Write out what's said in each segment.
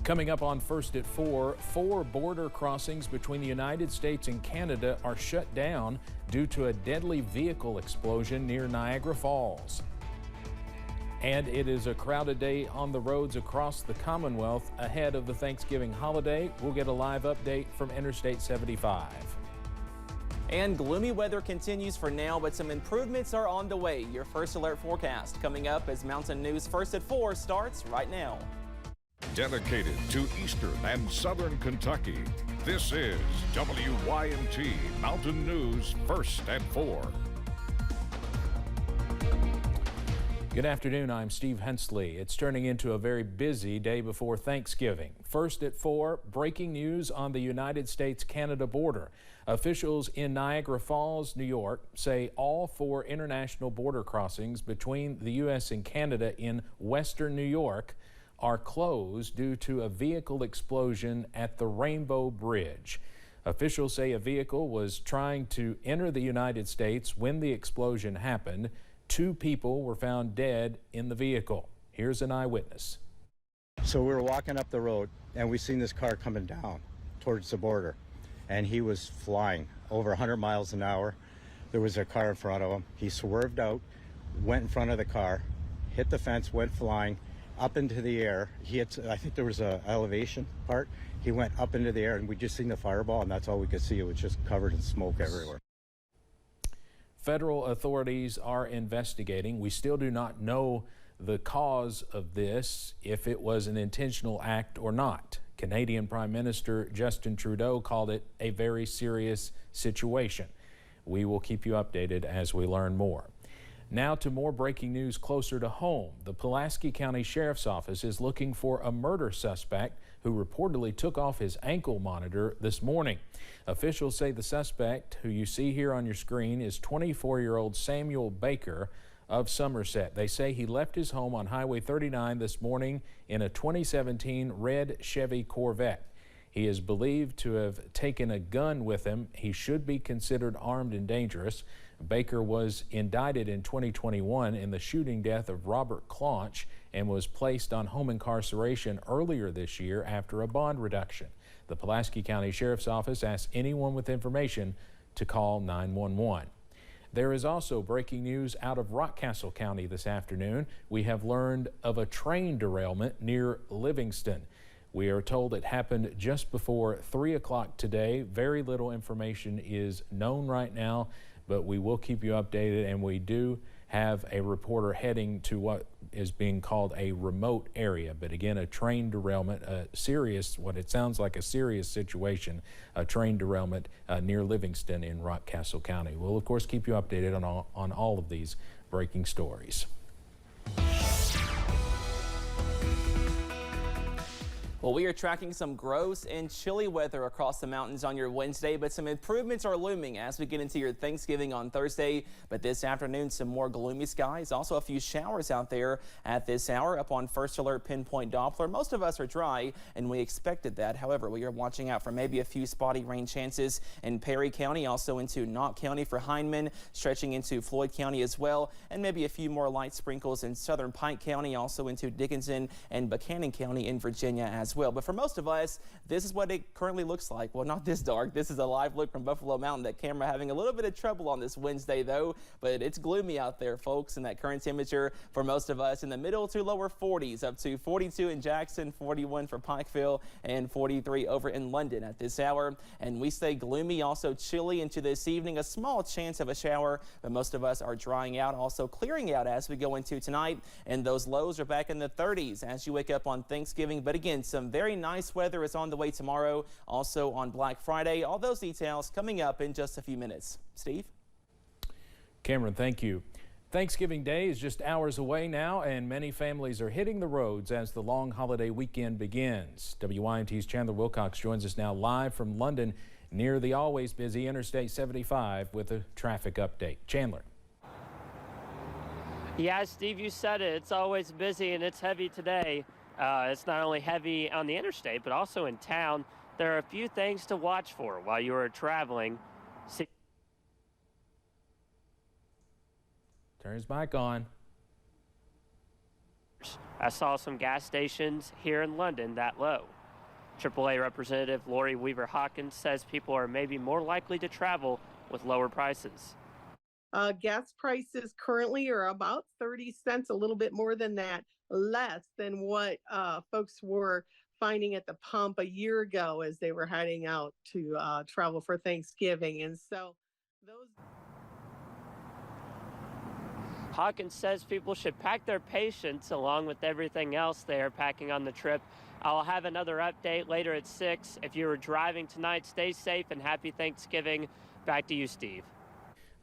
Coming up on First at 4, 4 border crossings between the United States and Canada are shut down due to a deadly vehicle explosion near Niagara Falls. And it is a crowded day on the roads across the Commonwealth ahead of the Thanksgiving holiday. We'll get a live update from Interstate 75. And gloomy weather continues for now, but some improvements are on the way. Your first alert forecast coming up as Mountain News First at 4 starts right now. Dedicated to Eastern and Southern Kentucky, this is WYMT Mountain News First at 4. Good afternoon, I'm Steve Hensley. It's turning into a very busy day before Thanksgiving. First at 4, breaking news on the United States-Canada border. Officials in Niagara Falls, New York, say all 4 international border crossings between the U.S. and Canada in western New York are closed due to a vehicle explosion at the Rainbow Bridge. Officials say a vehicle was trying to enter the United States when the explosion happened. 2 people were found dead in the vehicle. Here's an eyewitness. So we were walking up the road and we seen this car coming down towards the border, and he was flying over 100 miles an hour. There was a car in front of him. He swerved out, went in front of the car, hit the fence, went flying up into the air. He hit, I think there was a elevation part. He went up into the air and we just seen the fireball, and that's all we could see. It was just covered in smoke everywhere. Federal authorities are investigating. We still do not know the cause of this, if it was an intentional act or not. Canadian Prime Minister Justin Trudeau called it a very serious situation. We will keep you updated as we learn more. Now to more breaking news closer to home. The Pulaski County Sheriff's Office is looking for a murder suspect who reportedly took off his ankle monitor this morning. Officials say the suspect, who you see here on your screen, is 24-year-old Samuel Baker of Somerset. They say he left his home on Highway 39 this morning in a 2017 red Chevy Corvette. He is believed to have taken a gun with him. He should be considered armed and dangerous. Baker was indicted in 2021 in the shooting death of Robert Claunch and was placed on home incarceration earlier this year after a bond reduction. The Pulaski County Sheriff's Office asks anyone with information to call 911. There is also breaking news out of Rockcastle County this afternoon. We have learned of a train derailment near Livingston. We are told it happened just before 3 o'clock today. Very little information is known right now, but we will keep you updated, and we do have a reporter heading to what is being called a remote area. But again, a train derailment, a serious, what it sounds like a serious situation, a train derailment near Livingston in Rockcastle County. We'll of course keep you updated on all of these breaking stories. Well, we are tracking some gross and chilly weather across the mountains on your Wednesday, but some improvements are looming as we get into your Thanksgiving on Thursday. But this afternoon, some more gloomy skies. Also a few showers out there at this hour. Up on First Alert Pinpoint Doppler, most of us are dry, and we expected that. However, we are watching out for maybe a few spotty rain chances in Perry County, also into Knott County for Hindman, stretching into Floyd County as well, and maybe a few more light sprinkles in southern Pike County, also into Dickinson and Buchanan County in Virginia as well. But for most of us, this is what it currently looks like. Well, not this dark. This is a live look from Buffalo Mountain. That camera having a little bit of trouble on this Wednesday, though. But it's gloomy out there, folks, and that current temperature for most of us in the middle to lower 40s, up to 42 in Jackson, 41 for Pikeville, and 43 over in London at this hour. And we stay gloomy, also chilly into this evening. A small chance of a shower, but most of us are drying out, also clearing out as we go into tonight. And those lows are back in the 30s as you wake up on Thanksgiving. But again, some very nice weather is on the way tomorrow, also on Black Friday. All those details coming up in just a few minutes. Steve? Cameron, thank you. Thanksgiving Day is just hours away now, and many families are hitting the roads as the long holiday weekend begins. WYMT's Chandler Wilcox joins us now live from London near the always busy Interstate 75 with a traffic update. Chandler. Yeah, Steve, you said it. It's always busy and it's heavy today. It's not only heavy on the interstate, but also in town. There are a few things to watch for while you are traveling. Turn his mic on. I saw some gas stations here in London that low. AAA Representative Lori Weaver Hawkins says people are maybe more likely to travel with lower prices. Gas prices currently are about 30 cents, a little bit more than that, less than what folks were finding at the pump a year ago as they were heading out to travel for Thanksgiving. And so those. Hawkins says people should pack their patience along with everything else they are packing on the trip. I'll have another update later at 6. If you were driving tonight, stay safe and happy Thanksgiving. Back to you, Steve.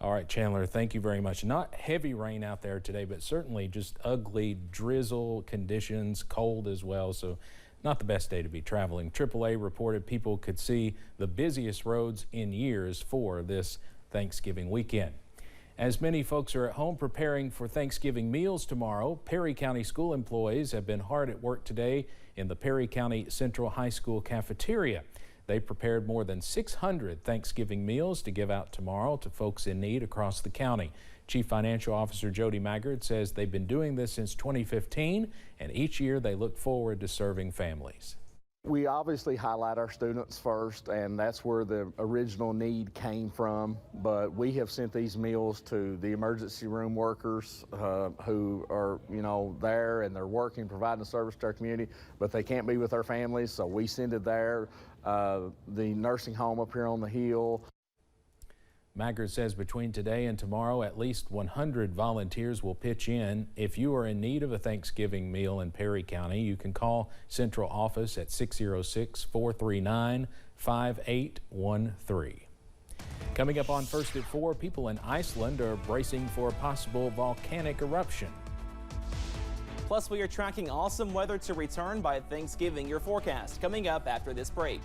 All right, Chandler, thank you very much. Not heavy rain out there today, but certainly just ugly drizzle conditions, cold as well, so not the best day to be traveling. AAA reported people could see the busiest roads in years for this Thanksgiving weekend. As many folks are at home preparing for Thanksgiving meals tomorrow, Perry County school employees have been hard at work today in the Perry County Central High School cafeteria. They prepared more than 600 Thanksgiving meals to give out tomorrow to folks in need across the county. Chief Financial Officer Jody Maggard says they've been doing this since 2015, and each year they look forward to serving families. We obviously highlight our students first, and that's where the original need came from. But we have sent these meals to the emergency room workers who are, there and they're working, providing a service to our community, but they can't be with their families, so we send it there. The nursing home up here on the hill. Maggard says between today and tomorrow, at least 100 volunteers will pitch in. If you are in need of a Thanksgiving meal in Perry County, you can call Central Office at 606-439-5813. Coming up on First at 4, people in Iceland are bracing for a possible volcanic eruption. Plus, we are tracking awesome weather to return by Thanksgiving. Your forecast coming up after this break.